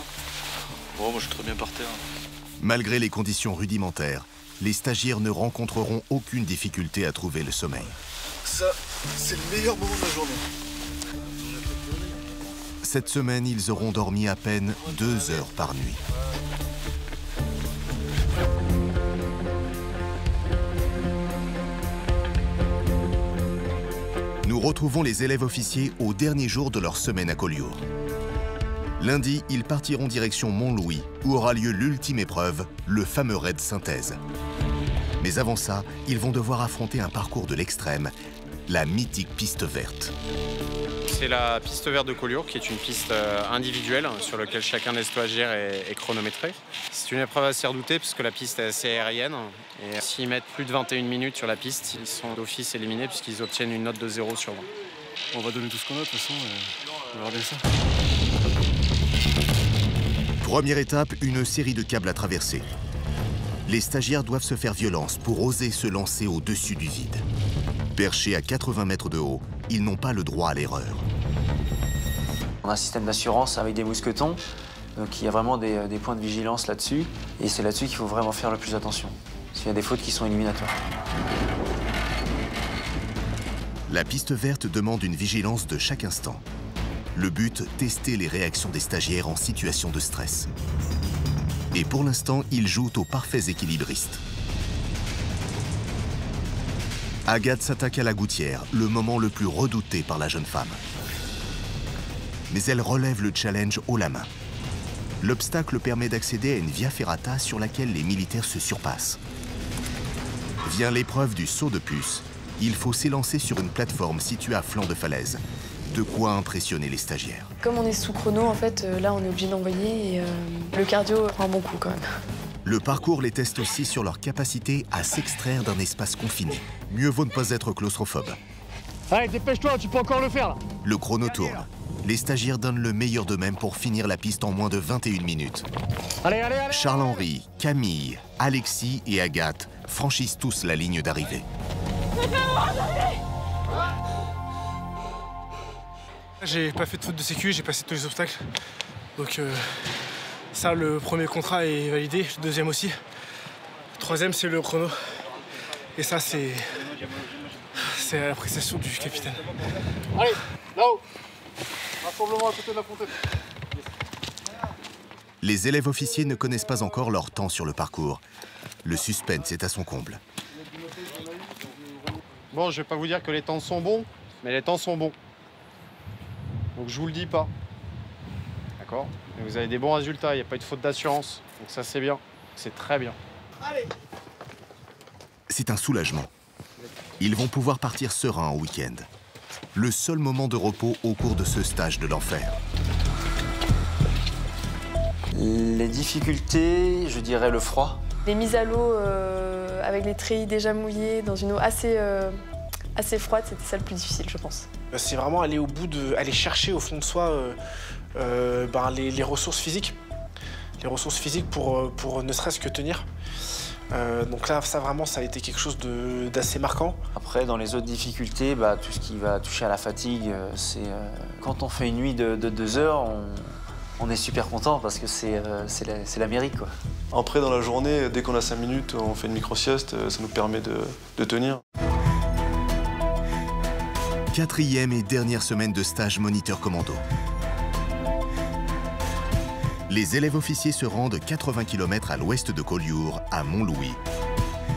Bon, moi, je suis très bien par terre. Malgré les conditions rudimentaires, les stagiaires ne rencontreront aucune difficulté à trouver le sommeil. Ça, c'est le meilleur moment de la journée. Cette semaine, ils auront dormi à peine 2 heures par nuit. Nous retrouvons les élèves officiers au dernier jour de leur semaine à Collioure. Lundi, ils partiront direction Montlouis, où aura lieu l'ultime épreuve, le fameux raid synthèse. Mais avant ça, ils vont devoir affronter un parcours de l'extrême, la mythique piste verte. C'est la piste verte de Collioure, qui est une piste individuelle sur laquelle chacun des stagiaires est chronométré. C'est une épreuve assez redoutée puisque la piste est assez aérienne. Et s'ils mettent plus de 21 minutes sur la piste, ils sont d'office éliminés puisqu'ils obtiennent une note de 0 sur 20. On va donner tout ce qu'on a, de toute façon, on verra bien ça. Première étape, une série de câbles à traverser. Les stagiaires doivent se faire violence pour oser se lancer au-dessus du vide. Perchés à 80 mètres de haut, ils n'ont pas le droit à l'erreur. On a un système d'assurance avec des mousquetons, donc il y a vraiment des points de vigilance là-dessus. Et c'est là-dessus qu'il faut vraiment faire le plus attention, parce qu'il y a des fautes qui sont éliminatoires. La piste verte demande une vigilance de chaque instant. Le but, tester les réactions des stagiaires en situation de stress. Et pour l'instant, ils jouent aux parfaits équilibristes. Agathe s'attaque à la gouttière, le moment le plus redouté par la jeune femme. Mais elle relève le challenge haut la main. L'obstacle permet d'accéder à une via ferrata sur laquelle les militaires se surpassent. Vient l'épreuve du saut de puce. Il faut s'élancer sur une plateforme située à flanc de falaise. De quoi impressionner les stagiaires. Comme on est sous chrono, en fait, là, on est obligé d'envoyer et le cardio prend un bon coup quand même. Le parcours les teste aussi sur leur capacité à s'extraire d'un espace confiné. Mieux vaut ne pas être claustrophobe. Allez, dépêche-toi, tu peux encore le faire, là. Le chrono tourne. Les stagiaires donnent le meilleur d'eux-mêmes pour finir la piste en moins de 21 minutes. Allez, allez, allez. Charles-Henri, Camille, Alexis et Agathe franchissent tous la ligne d'arrivée. J'ai pas fait de faute de sécu, j'ai passé tous les obstacles. Donc ça, le premier contrat est validé, le deuxième aussi. Le troisième, c'est le chrono. Et ça, c'est l'appréciation du capitaine. Allez, là-haut. Rassemblement à côté de la fontaine. Les élèves officiers ne connaissent pas encore leur temps sur le parcours. Le suspense est à son comble. Bon, je vais pas vous dire que les temps sont bons, mais les temps sont bons. Donc je vous le dis pas. D'accord? Mais vous avez des bons résultats, il n'y a pas eu de faute d'assurance. Donc ça c'est bien, c'est très bien. Allez. C'est un soulagement. Ils vont pouvoir partir sereins en week-end. Le seul moment de repos au cours de ce stage de l'enfer. Les difficultés, je dirais le froid. Les mises à l'eau avec les treillis déjà mouillés dans une eau assez froide, c'était ça le plus difficile, je pense. C'est vraiment aller au bout aller chercher au fond de soi les ressources physiques. Les ressources physiques pour ne serait-ce que tenir. Donc là, ça vraiment, ça a été quelque chose d'assez marquant. Après, dans les autres difficultés, tout ce qui va toucher à la fatigue, c'est quand on fait une nuit de 2 heures, on est super content parce que c'est la mairie, quoi. Après, dans la journée, dès qu'on a 5 minutes, on fait une micro-sieste, ça nous permet de tenir. 4e et dernière semaine de stage moniteur commando. Les élèves officiers se rendent 80 km à l'ouest de Collioure, à Montlouis.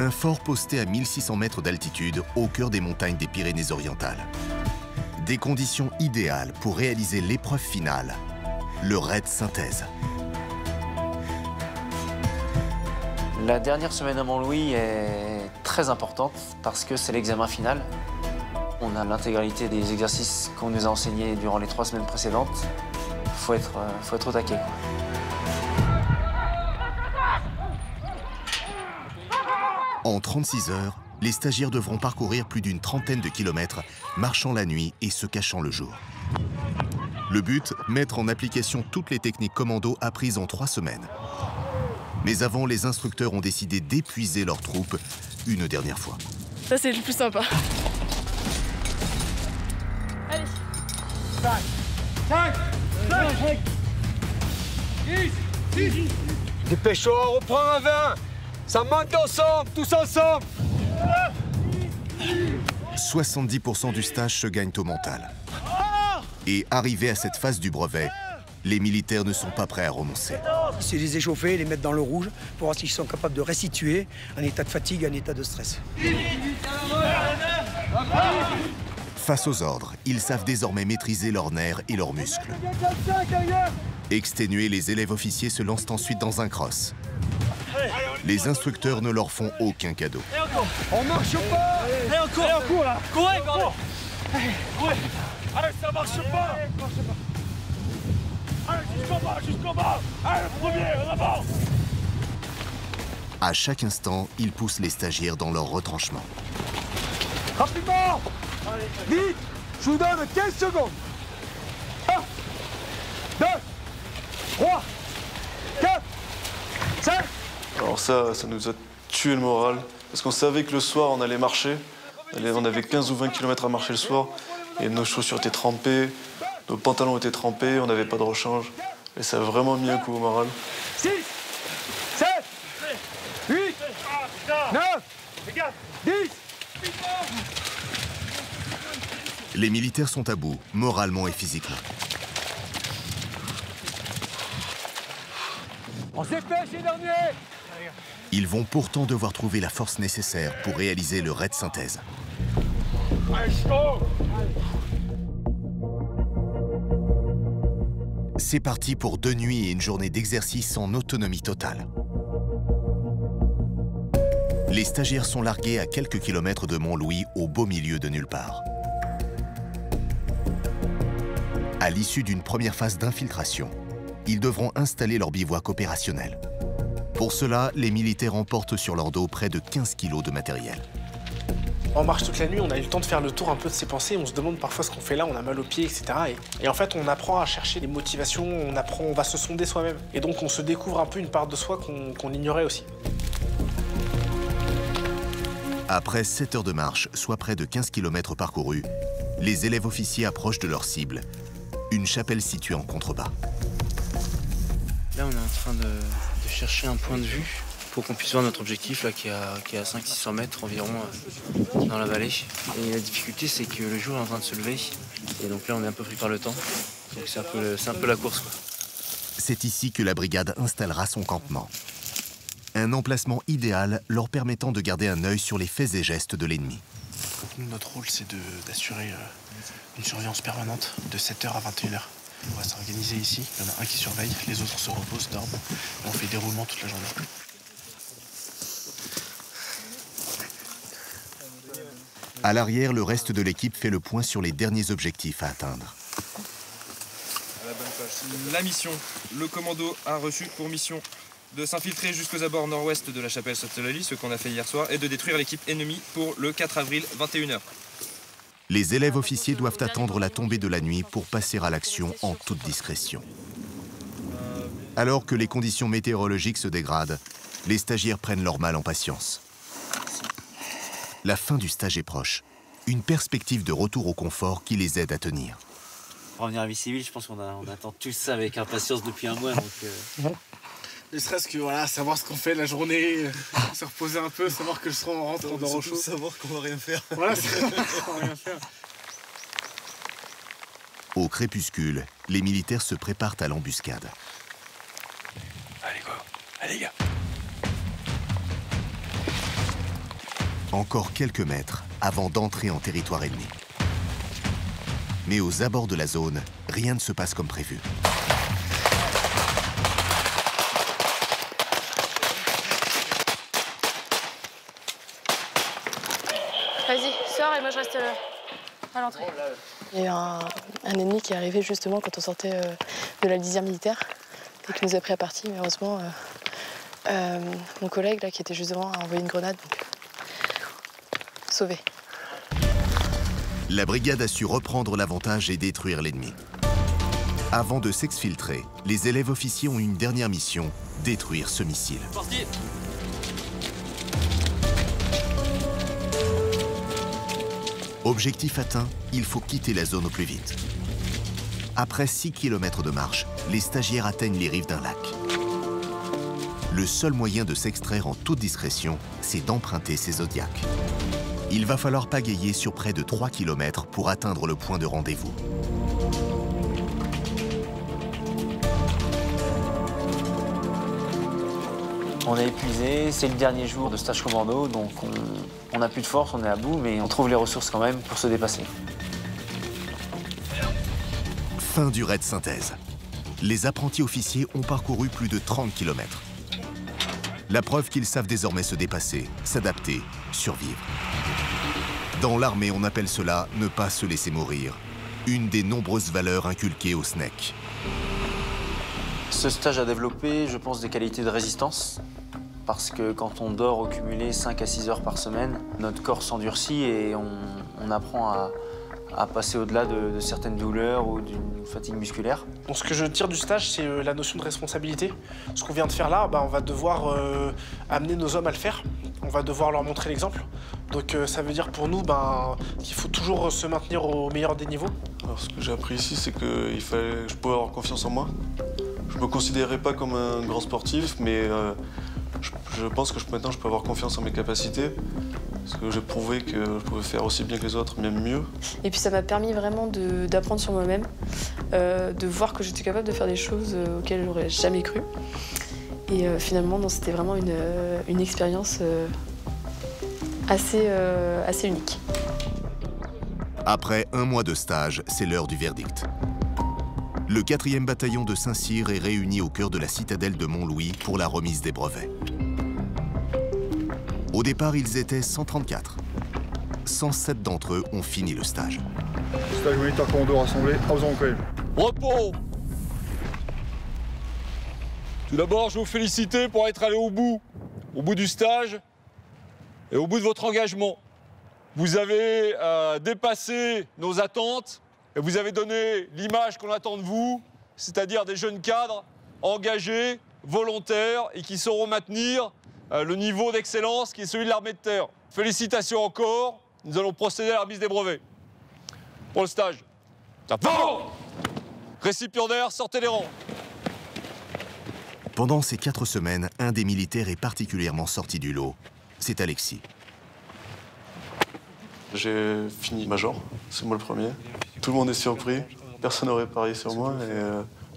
Un fort posté à 1600 mètres d'altitude au cœur des montagnes des Pyrénées-Orientales. Des conditions idéales pour réaliser l'épreuve finale, le raid synthèse. La dernière semaine à Montlouis est très importante parce que c'est l'examen final. On a l'intégralité des exercices qu'on nous a enseignés durant les 3 semaines précédentes. Faut être au taquet, quoi. En 36 heures, les stagiaires devront parcourir plus d'une trentaine de kilomètres, marchant la nuit et se cachant le jour. Le but, mettre en application toutes les techniques commando apprises en 3 semaines. Mais avant, les instructeurs ont décidé d'épuiser leurs troupes une dernière fois. Ça, c'est le plus sympa. Allez. 5, 10. Dépêchons, on reprend un 20. Ça monte ensemble, tous ensemble. 70% du stage se gagnent au mental. Et arrivés à cette phase du brevet, les militaires ne sont pas prêts à renoncer. C'est les échauffer, les mettre dans le rouge pour voir s'ils sont capables de restituer un état de fatigue, un état de stress. Face aux ordres, ils savent désormais maîtriser leurs nerfs et leurs muscles. Exténués, les élèves officiers se lancent ensuite dans un cross. Les instructeurs ne leur font aucun cadeau. On marche pas. Allez, encore. Allez, en cours, là. Courez, bordel. Courez. Allez, ça marche pas. Allez, jusqu'en bas. Allez, le premier, en avant. À chaque instant, ils poussent les stagiaires dans leur retranchement. Rapidement. Vite. Je vous donne 15 secondes. 1, 2, 3, 4, 5. Alors ça nous a tué le moral, parce qu'on savait que le soir, on allait marcher. On avait 15 ou 20 km à marcher le soir, et nos chaussures étaient trempées, nos pantalons étaient trempés, on n'avait pas de rechange. Et ça a vraiment mis un coup au moral. 6, 7, 8, 9, 10. Les militaires sont à bout, moralement et physiquement. On s'épêche les derniers. Ils vont pourtant devoir trouver la force nécessaire pour réaliser le raid synthèse. C'est parti pour 2 nuits et une journée d'exercice en autonomie totale. Les stagiaires sont largués à quelques kilomètres de Montlouis, au beau milieu de nulle part. À l'issue d'une première phase d'infiltration, ils devront installer leur bivouac opérationnel. Pour cela, les militaires emportent sur leur dos près de 15 kilos de matériel. On marche toute la nuit, on a eu le temps de faire le tour un peu de ses pensées, on se demande parfois ce qu'on fait là, on a mal aux pieds, etc. Et en fait, on apprend à chercher des motivations, on va se sonder soi-même. Et donc, on se découvre un peu une part de soi qu'on ignorait aussi. Après 7 heures de marche, soit près de 15 km parcourus, les élèves officiers approchent de leur cible, une chapelle située en contrebas. Là, on est en train de chercher un point de vue pour qu'on puisse voir notre objectif là, qui est à 500-600 mètres environ dans la vallée. Et la difficulté, c'est que le jour est en train de se lever. Et donc là, on est un peu pris par le temps. Donc c'est un peu la course, quoi. C'est ici que la brigade installera son campement. Un emplacement idéal leur permettant de garder un œil sur les faits et gestes de l'ennemi. Nous, notre rôle, c'est d'assurer une surveillance permanente de 7h à 21h. On va s'organiser ici, il y en a un qui surveille, les autres se reposent, dorment, et on fait des roulements toute la journée. À l'arrière, le reste de l'équipe fait le point sur les derniers objectifs à atteindre. La mission, le commando a reçu pour mission de s'infiltrer jusqu'aux abords nord-ouest de la chapelle Sottolali, ce qu'on a fait hier soir, et de détruire l'équipe ennemie pour le 4 avril, 21h. Les élèves officiers doivent attendre la tombée de la nuit pour passer à l'action en toute discrétion. Alors que les conditions météorologiques se dégradent, les stagiaires prennent leur mal en patience. La fin du stage est proche, une perspective de retour au confort qui les aide à tenir. Revenir à la vie civile, je pense qu'on attend tous ça avec impatience depuis un mois. Donc, Ne serait-ce que voilà, savoir ce qu'on fait la journée, se reposer un peu, savoir que le soir on rentre, on dort au chaud. Savoir qu'on va rien faire. Voilà, qu'on va rien faire. Au crépuscule, les militaires se préparent à l'embuscade. Allez go, allez gars. Encore quelques mètres avant d'entrer en territoire ennemi. Mais aux abords de la zone, rien ne se passe comme prévu. Vas-y, sors et moi je reste à l'entrée. Il y a eu un ennemi qui est arrivé justement quand on sortait de la lisière militaire et qui nous a pris à partie. Mais heureusement, mon collègue là, qui était juste devant a envoyé une grenade, donc sauvé. La brigade a su reprendre l'avantage et détruire l'ennemi. Avant de s'exfiltrer, les élèves officiers ont une dernière mission, détruire ce missile. Parti. Objectif atteint, il faut quitter la zone au plus vite. Après 6 km de marche, les stagiaires atteignent les rives d'un lac. Le seul moyen de s'extraire en toute discrétion, c'est d'emprunter ces zodiacs. Il va falloir pagayer sur près de 3 km pour atteindre le point de rendez-vous. on est épuisé, c'est le dernier jour de stage commando, donc on n'a plus de force, on est à bout, mais on trouve les ressources quand même pour se dépasser. Fin du raid synthèse. Les apprentis officiers ont parcouru plus de 30 km. La preuve qu'ils savent désormais se dépasser, s'adapter, survivre. Dans l'armée, on appelle cela ne pas se laisser mourir, une des nombreuses valeurs inculquées au SNEC. Ce stage a développé, je pense, des qualités de résistance, parce que quand on dort au cumulé 5 à 6 heures par semaine, notre corps s'endurcit et on apprend à passer au-delà de certaines douleurs ou d'une fatigue musculaire. Donc, ce que je tire du stage, c'est la notion de responsabilité. Ce qu'on vient de faire là, on va devoir amener nos hommes à le faire. On va devoir leur montrer l'exemple. Donc ça veut dire pour nous qu'il faut toujours se maintenir au meilleur des niveaux. Alors, ce que j'ai appris ici, c'est que je pouvais avoir confiance en moi. Je me considérais pas comme un grand sportif, mais je pense que maintenant je peux avoir confiance en mes capacités. Parce que j'ai prouvé que je pouvais faire aussi bien que les autres, même mieux. Et puis ça m'a permis vraiment d'apprendre sur moi-même, de voir que j'étais capable de faire des choses auxquelles j'aurais jamais cru. Et finalement, c'était vraiment une expérience assez unique. Après un mois de stage, c'est l'heure du verdict. Le 4e bataillon de Saint-Cyr est réuni au cœur de la citadelle de Montlouis pour la remise des brevets. Au départ, ils étaient 134. 107 d'entre eux ont fini le stage. Stage militaire commando rassemblé, à vos employés. Repos! Tout d'abord, je vous félicite pour être allé au bout du stage et au bout de votre engagement. Vous avez dépassé nos attentes et vous avez donné l'image qu'on attend de vous, c'est-à-dire des jeunes cadres engagés, volontaires et qui sauront maintenir le niveau d'excellence qui est celui de l'armée de terre. Félicitations encore, nous allons procéder à la remise des brevets. Pour le stage. Récipiendaires, sortez les rangs. Pendant ces 4 semaines, un des militaires est particulièrement sorti du lot. C'est Alexis. J'ai fini major, c'est moi le premier. Tout le monde est surpris, personne n'aurait parié sur moi et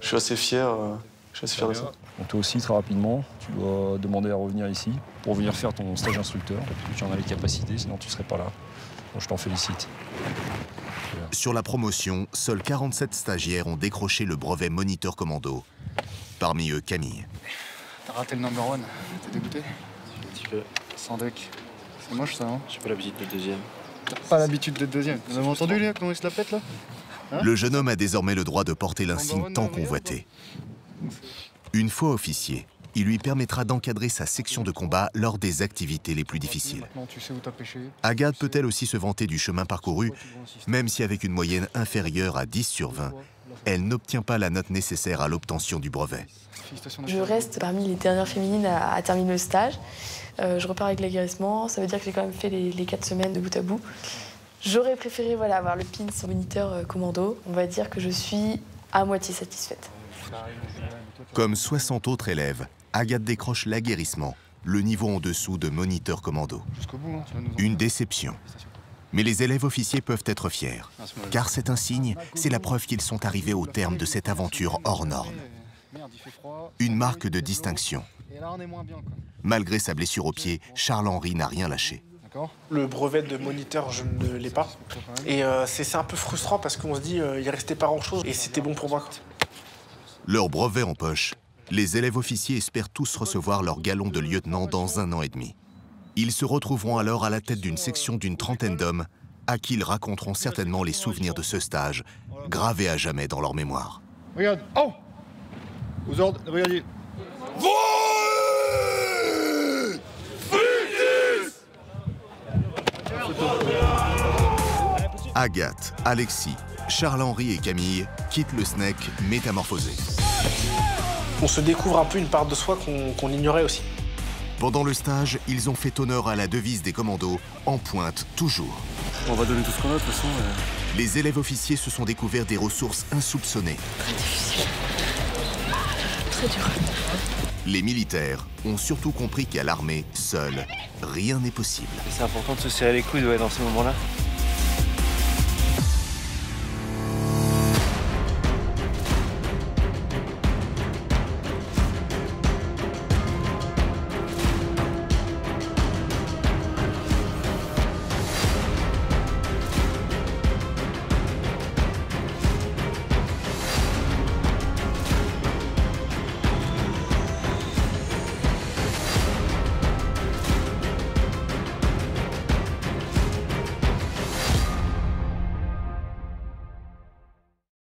je suis assez fier de ça. Donc toi aussi, très rapidement, tu dois demander à revenir ici pour venir faire ton stage instructeur. Tu en as les capacités, sinon tu ne serais pas là. Bon, je t'en félicite. Sur la promotion, seuls 47 stagiaires ont décroché le brevet moniteur commando. Parmi eux, Camille. T'as raté le number one. T'es dégoûté? Un petit peu. Sans deck. C'est moche ça, hein? J'ai pas l'habitude d'être deuxième. T'as pas l'habitude d'être deuxième. Vous avez entendu, Léa, comment il se la pète là? Hein? Le jeune homme a désormais le droit de porter l'insigne tant convoité. Une fois officier, il lui permettra d'encadrer sa section de combat lors des activités les plus difficiles. Maintenant, tu sais où t'as pêché. Agathe peut-elle aussi se vanter du chemin parcouru, même si avec une moyenne inférieure à 10 sur 20, elle n'obtient pas la note nécessaire à l'obtention du brevet. Je reste parmi les dernières féminines à terminer le stage. Je repars avec l'aguerrissement, ça veut dire que j'ai quand même fait les 4 semaines de bout à bout. J'aurais préféré avoir le pin sur moniteur commando. On va dire que je suis à moitié satisfaite. Comme 60 autres élèves, Agathe décroche l'aguerrissement, le niveau en dessous de moniteur commando. Une déception. Mais les élèves officiers peuvent être fiers, car cet insigne, c'est la preuve qu'ils sont arrivés au terme de cette aventure hors norme. Une marque de distinction. Malgré sa blessure au pied, Charles-Henri n'a rien lâché. Le brevet de moniteur, je ne l'ai pas. Et c'est un peu frustrant parce qu'on se dit il restait pas grand-chose et c'était bon pour moi. Leur brevet en poche, les élèves officiers espèrent tous recevoir leur galon de lieutenant dans 1 an et demi. Ils se retrouveront alors à la tête d'une section d'une trentaine d'hommes à qui ils raconteront certainement les souvenirs de ce stage, gravés à jamais dans leur mémoire. Regarde, oh! Aux ordres, regardez. Agathe, Alexis, Charles-Henri et Camille quittent le SNEC métamorphosés. On se découvre un peu une part de soi qu'on ignorait aussi. Pendant le stage, ils ont fait honneur à la devise des commandos, en pointe toujours. On va donner tout ce qu'on a de toute façon. Les élèves officiers se sont découverts des ressources insoupçonnées. Très difficile. Très dur. Les militaires ont surtout compris qu'à l'armée, seul, rien n'est possible. C'est important de se serrer les coudes dans ces moments-là.